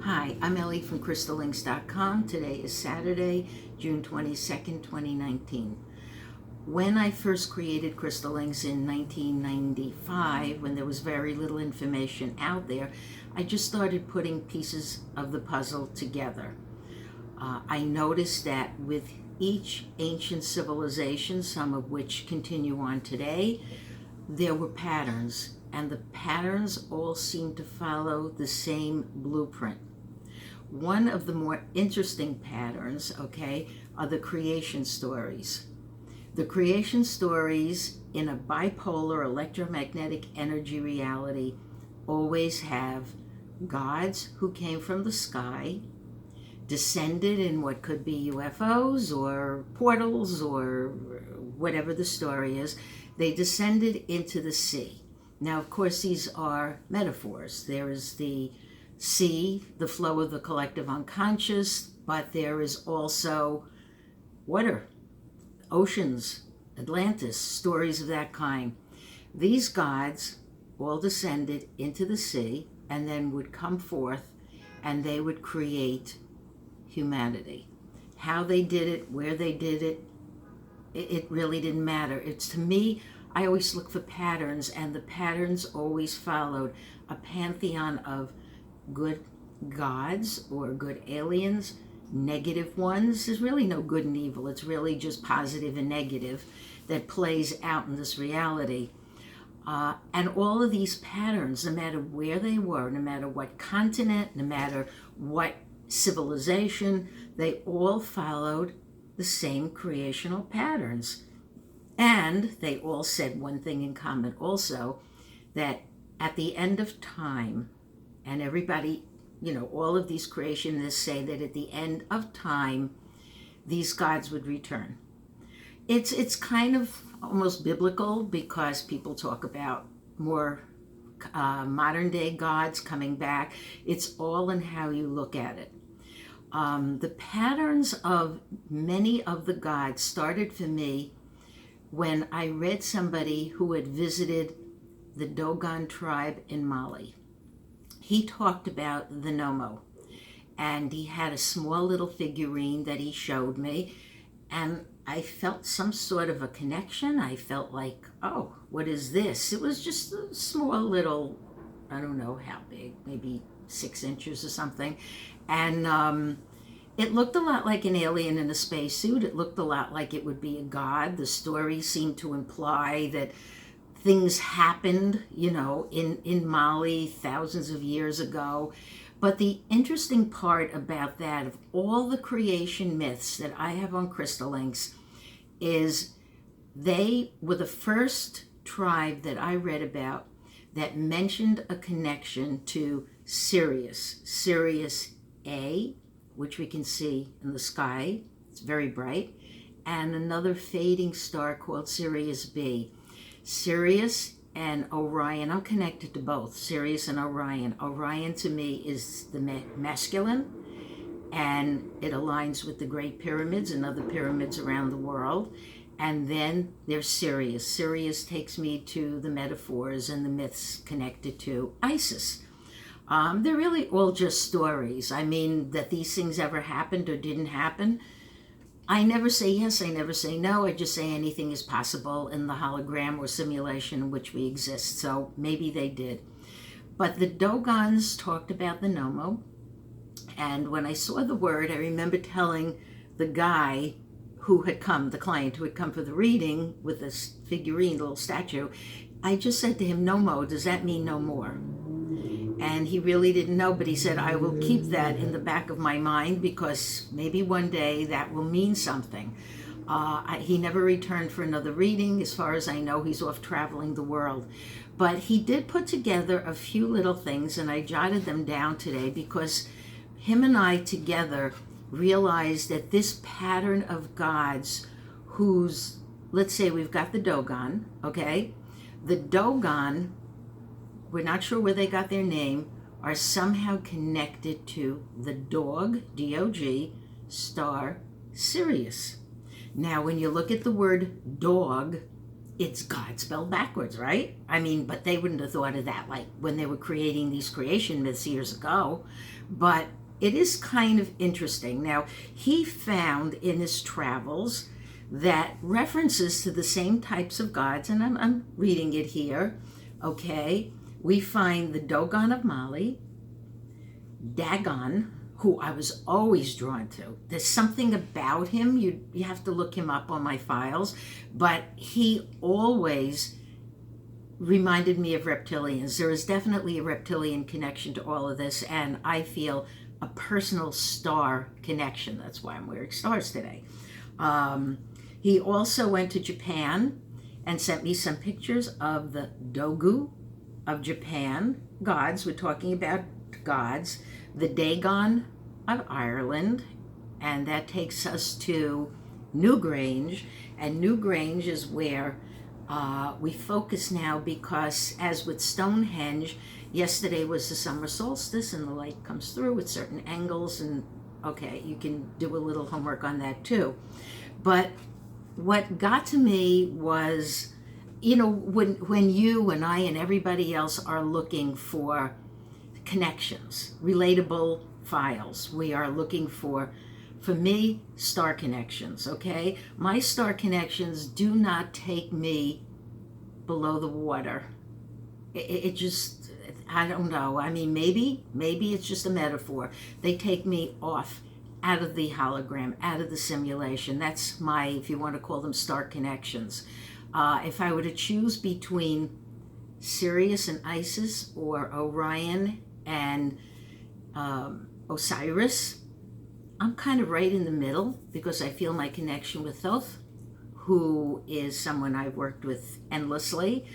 Hi, I'm Ellie from crystallinks.com. Today is Saturday, June 22nd, 2019. When I first created Crystal Links in 1995, when there was very little information out there, I just started putting pieces of the puzzle together. I noticed that with each ancient civilization, some of which continue on today, there were patterns, and the patterns all seem to follow the same blueprint. One of the more interesting patterns, are the creation stories. The creation stories in a bipolar electromagnetic energy reality always have gods who came from the sky, descended in what could be UFOs or portals or whatever the story is. They descended into the sea. Now, of course, these are metaphors. There is the sea, the flow of the collective unconscious, but there is also water, oceans, Atlantis, stories of that kind. These gods all descended into the sea and then would come forth and they would create humanity. How they did it, where they did it, it really didn't matter. It's, to me, I always look for patterns, and the patterns always followed a pantheon of good gods or good aliens, negative ones. There's really no good and evil. It's really just positive and negative that plays out in this reality. And all of these patterns, no matter where they were, no matter what continent, no matter what civilization, they all followed the same creational patterns. And they all said one thing in common also, that at the end of time, and everybody, all of these creationists say that at the end of time, these gods would return. It's kind of almost biblical, because people talk about more modern day gods coming back. It's all in how you look at it. The patterns of many of the gods started for me when I read somebody who had visited the Dogon tribe in Mali. He talked about the Nomo, and he had a small little figurine that he showed me, and I felt some sort of a connection. I felt like, oh, what is this? It was just a small little, I don't know how big, maybe 6 inches or something. And it looked a lot like an alien in a spacesuit. It looked a lot like it would be a god. The story seemed to imply that things happened, in Mali thousands of years ago. But the interesting part about that, of all the creation myths that I have on Crystal Links, is they were the first tribe that I read about that mentioned a connection to Sirius A, which we can see in the sky. It's very bright. And another fading star called Sirius B. Sirius and Orion, I'm connected to both, Sirius and Orion. Orion to me is the masculine, and it aligns with the Great Pyramids and other pyramids around the world. And then there's Sirius. Sirius takes me to the metaphors and the myths connected to Isis. They're really all just stories. I mean, that these things ever happened or didn't happen, I never say yes, I never say no. I just say anything is possible in the hologram or simulation in which we exist. So maybe they did. But the Dogons talked about the Nomo. And when I saw the word, I remember telling the guy who had come, the client who had come for the reading with this figurine, little statue, I just said to him, Nomo, does that mean no more? And he really didn't know, but he said, I will keep that in the back of my mind, because maybe one day that will mean something. He never returned for another reading. As far as I know, he's off traveling the world. But he did put together a few little things, and I jotted them down today, because him and I together realized that this pattern of gods whose, let's say we've got the Dogon, okay? The Dogon, we're not sure where they got their name, are somehow connected to the dog, D-O-G, star Sirius. Now, when you look at the word dog, it's God spelled backwards, right? I mean, but they wouldn't have thought of that like when they were creating these creation myths years ago. But it is kind of interesting. Now, he found in his travels that references to the same types of gods, and I'm reading it here, okay? We find the Dogon of Mali, Dagon, who I was always drawn to. There's something about him, you have to look him up on my files, but he always reminded me of reptilians. There is definitely a reptilian connection to all of this, and I feel a personal star connection. That's why I'm wearing stars today. He also went to Japan and sent me some pictures of the Dogon of Japan gods. We're talking about gods. The Dogon of Ireland, and that takes us to Newgrange, and Newgrange is where we focus now, because as with Stonehenge, yesterday was the summer solstice and the light comes through at certain angles, and okay, you can do a little homework on that too. But what got to me was, when you and I and everybody else are looking for connections, relatable files, we are looking for me, star connections, okay? My star connections do not take me below the water. It just, I don't know. I mean, maybe it's just a metaphor. They take me off, out of the hologram, out of the simulation. That's my, if you want to call them star connections. If I were to choose between Sirius and Isis, or Orion and Osiris, I'm kind of right in the middle, because I feel my connection with Thoth, who is someone I've worked with endlessly.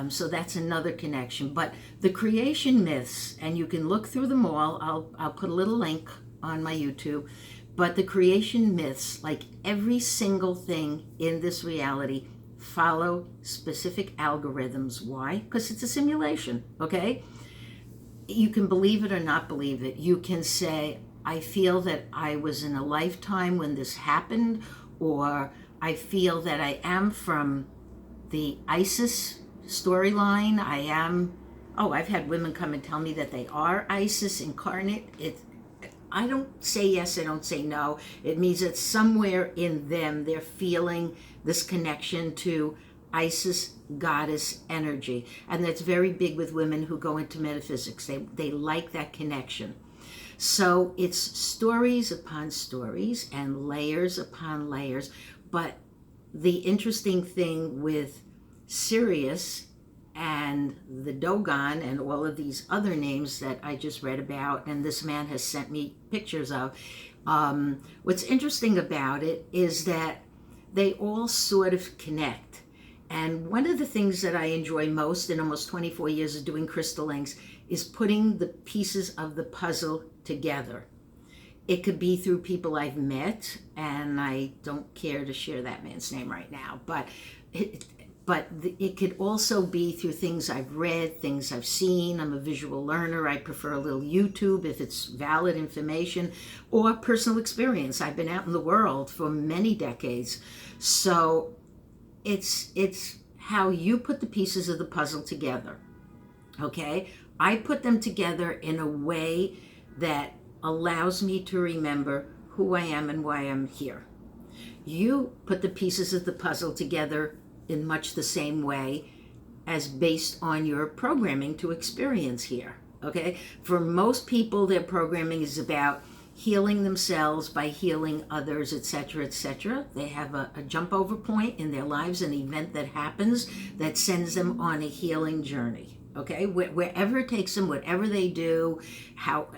So that's another connection. But the creation myths, and you can look through them all. I'll put a little link on my YouTube. But the creation myths, like every single thing in this reality, follow specific algorithms. Why? Because it's a simulation, okay? You can believe it or not believe it. You can say, I feel that I was in a lifetime when this happened, or I feel that I am from the Isis storyline. I've had women come and tell me that they are Isis incarnate. I don't say yes, I don't say no. It means that somewhere in them, they're feeling this connection to Isis goddess energy. And that's very big with women who go into metaphysics. They like that connection. So it's stories upon stories and layers upon layers. But the interesting thing with Sirius and the Dogon and all of these other names that I just read about, and this man has sent me pictures of, what's interesting about it is that they all sort of connect. And one of the things that I enjoy most in almost 24 years of doing crystal links is putting the pieces of the puzzle together. It could be through people I've met, and I don't care to share that man's name right now, but it could also be through things I've read, things I've seen. I'm a visual learner. I prefer a little YouTube if it's valid information, or personal experience. I've been out in the world for many decades. So it's how you put the pieces of the puzzle together, okay? I put them together in a way that allows me to remember who I am and why I'm here. You put the pieces of the puzzle together in much the same way as based on your programming to experience here, okay? For most people, their programming is about healing themselves by healing others, etc., etc. They have a jump over point in their lives, an event that happens that sends them on a healing journey, okay? Wherever it takes them, whatever they do,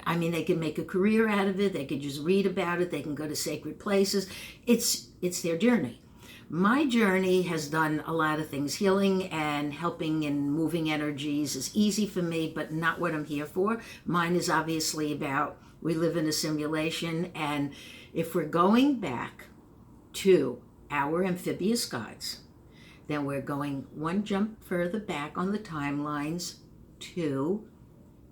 they can make a career out of it, they could just read about it, they can go to sacred places. It's their journey. My journey has done a lot of things. Healing and helping and moving energies is easy for me, but not what I'm here for. Mine is obviously about, we live in a simulation, and if we're going back to our amphibious gods, then we're going one jump further back on the timelines to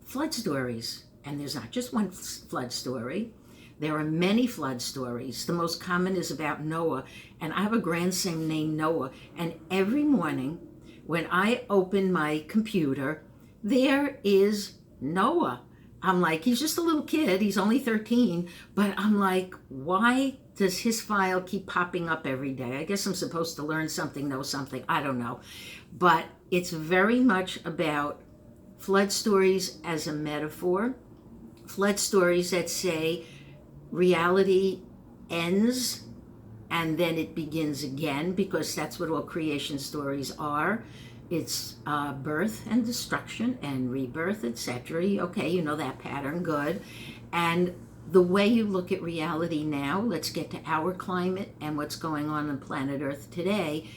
flood stories. And there's not just one flood story. There are many flood stories. The most common is about Noah, and I have a grandson named Noah, and every morning when I open my computer, there is Noah. I'm like, he's just a little kid, he's only 13, but I'm like, why does his file keep popping up every day? I guess I'm supposed to learn something, know something, I don't know. But it's very much about flood stories as a metaphor, flood stories that say reality ends and then it begins again, because that's what all creation stories are. It's birth and destruction and rebirth, etc. Okay, you know that pattern, good. And the way you look at reality now, let's get to our climate and what's going on planet Earth today.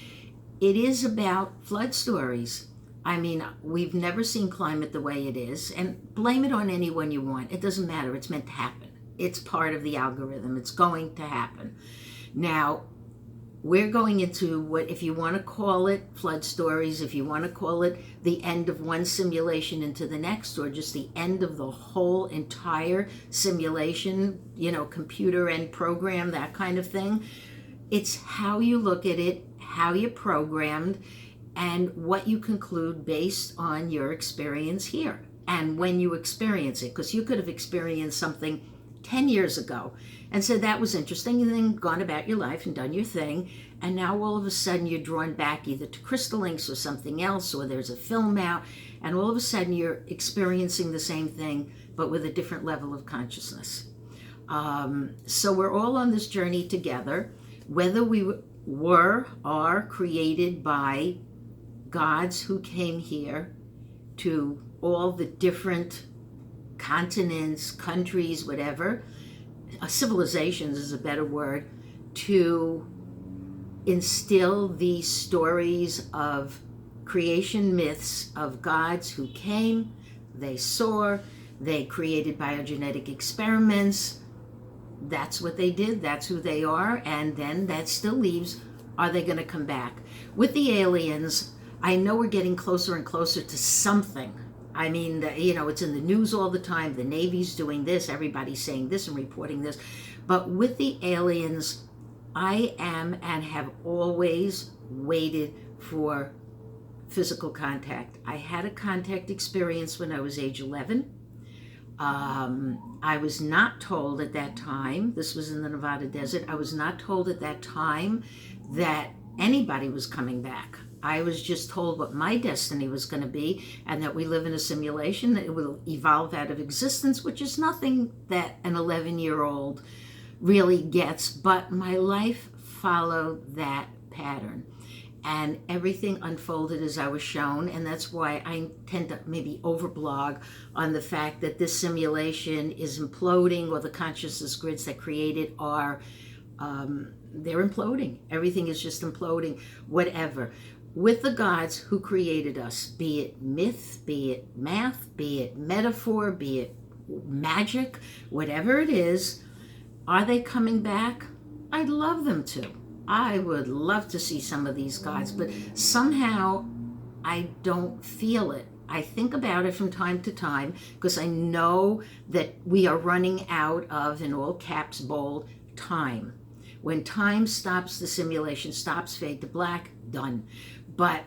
It is about flood stories. I mean, we've never seen climate the way it is, and blame it on anyone you want. It doesn't matter. It's meant to happen. It's part of the algorithm. It's going to happen. Now, we're going into what, if you want to call it flood stories, if you want to call it the end of one simulation into the next, or just the end of the whole entire simulation, computer and program, that kind of thing. It's how you look at it, how you're programmed, and what you conclude based on your experience here and when you experience it. Because you could have experienced something 10 years ago and said that was interesting, and then gone about your life and done your thing, and now all of a sudden you're drawn back either to crystal links or something else, or there's a film out, and all of a sudden you're experiencing the same thing but with a different level of consciousness. So we're all on this journey together, whether we were, are created by gods who came here to all the different continents, countries, whatever, civilizations is a better word, to instill these stories of creation myths of gods who came, they saw, they created biogenetic experiments. That's what they did, that's who they are, and then that still leaves, are they going to come back? With the aliens, I know we're getting closer and closer to something. I mean, it's in the news all the time. The Navy's doing this, everybody's saying this and reporting this. But with the aliens, I am and have always waited for physical contact. I had a contact experience when I was age 11. I was not told at that time, this was in the Nevada desert, I was not told at that time that anybody was coming back. I was just told what my destiny was going to be, and that we live in a simulation, that it will evolve out of existence, which is nothing that an 11-year-old really gets, but my life followed that pattern. And everything unfolded as I was shown, and that's why I tend to maybe overblog on the fact that this simulation is imploding, or the consciousness grids that create it are, they're imploding. Everything is just imploding, whatever. With the gods who created us, be it myth, be it math, be it metaphor, be it magic, whatever it is, are they coming back? I'd love them to. I would love to see some of these gods, but somehow I don't feel it. I think about it from time to time because I know that we are running out of, in all caps bold, time. When time stops, the simulation stops, fade to black, done. But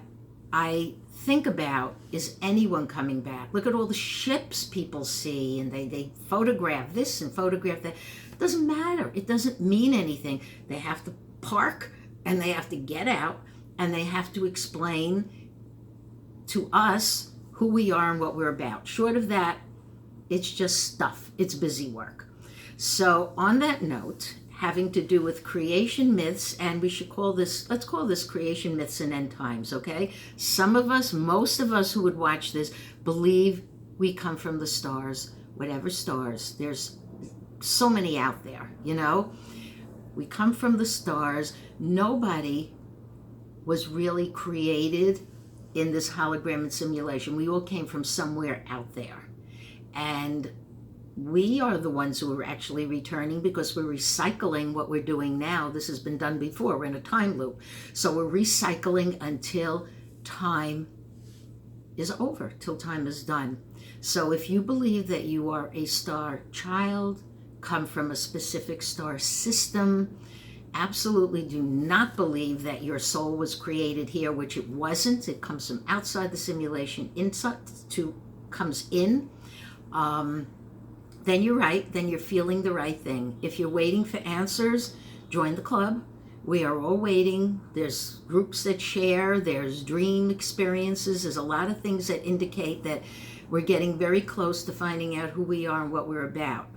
I think about, is anyone coming back? Look at all the ships people see, and they photograph this and photograph that. It doesn't matter. It doesn't mean anything. They have to park, and they have to get out, and they have to explain to us who we are and what we're about. Short of that, it's just stuff. It's busy work. So on that note, having to do with creation myths, and we should call this, let's call this creation myths and end times, okay? Some of us, most of us who would watch this, believe we come from the stars, whatever stars. There's so many out there, We come from the stars. Nobody was really created in this hologram and simulation. We all came from somewhere out there. And we are the ones who are actually returning because we're recycling what we're doing now. This has been done before. We're in a time loop. So we're recycling until time is over, till time is done. So if you believe that you are a star child, come from a specific star system. Absolutely do not believe that your soul was created here, which it wasn't. It comes from outside the simulation, comes in. Then you're right. Then you're feeling the right thing. If you're waiting for answers, join the club. We are all waiting. There's groups that share. There's dream experiences. There's a lot of things that indicate that we're getting very close to finding out who we are and what we're about.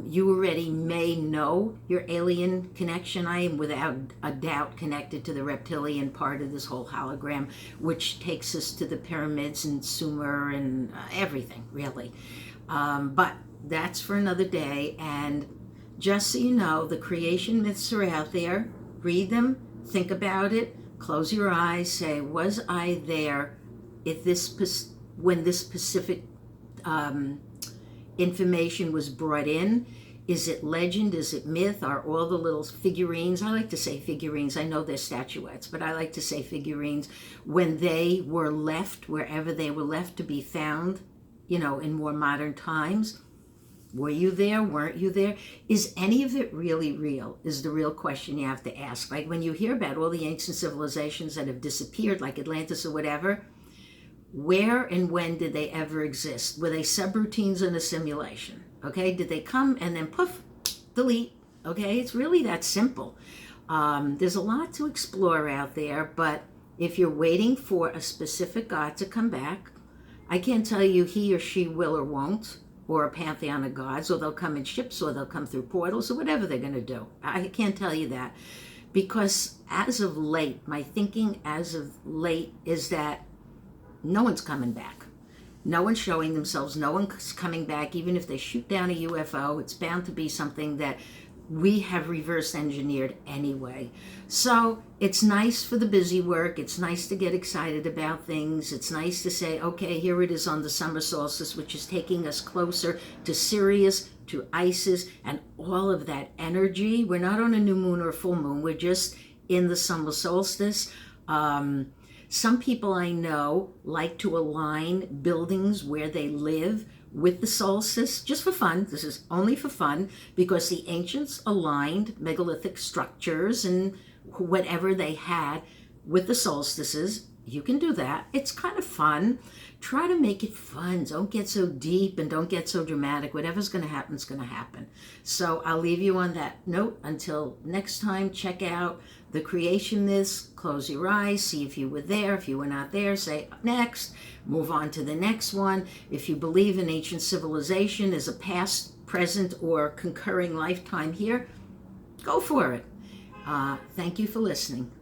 You already may know your alien connection. I am without a doubt connected to the reptilian part of this whole hologram, which takes us to the pyramids and Sumer and everything, really. But that's for another day. And just so you know, the creation myths are out there. Read them, think about it, close your eyes, say, was I there when this specific information was brought in? Is it legend? Is it myth? Are all the little figurines, I like to say figurines, I know they're statuettes, but I like to say figurines, when they were left, wherever they were left to be found, in more modern times, were you there? Weren't you there? Is any of it really real? Is the real question you have to ask. Like when you hear about all the ancient civilizations that have disappeared, like Atlantis or whatever, where and when did they ever exist? Were they subroutines in a simulation? Okay, did they come and then poof, delete? Okay, it's really that simple. There's a lot to explore out there, but if you're waiting for a specific God to come back, I can't tell you he or she will or won't, or a pantheon of gods, or they'll come in ships, or they'll come through portals, or whatever they're going to do. I can't tell you that, because as of late, my thinking as of late is that no one's coming back. No one's showing themselves. No one's coming back. Even if they shoot down a UFO, it's bound to be something that we have reverse engineered anyway. So it's nice for the busy work. It's nice to get excited about things. It's nice to say, okay, here it is on the summer solstice, which is taking us closer to Sirius, to Isis, and all of that energy. We're not on a new moon or a full moon. We're just in the summer solstice. Some people I know like to align buildings where they live with the solstice, just for fun. This is only for fun, because the ancients aligned megalithic structures and whatever they had with the solstices. You can do that. It's kind of fun. Try to make it fun. Don't get so deep and don't get so dramatic. Whatever's going to happen is going to happen. So I'll leave you on that note. Until next time, check out the creation myths. Close your eyes. See if you were there. If you were not there, say next. Move on to the next one. If you believe in ancient civilization as a past, present, or concurring lifetime here, go for it. Thank you for listening.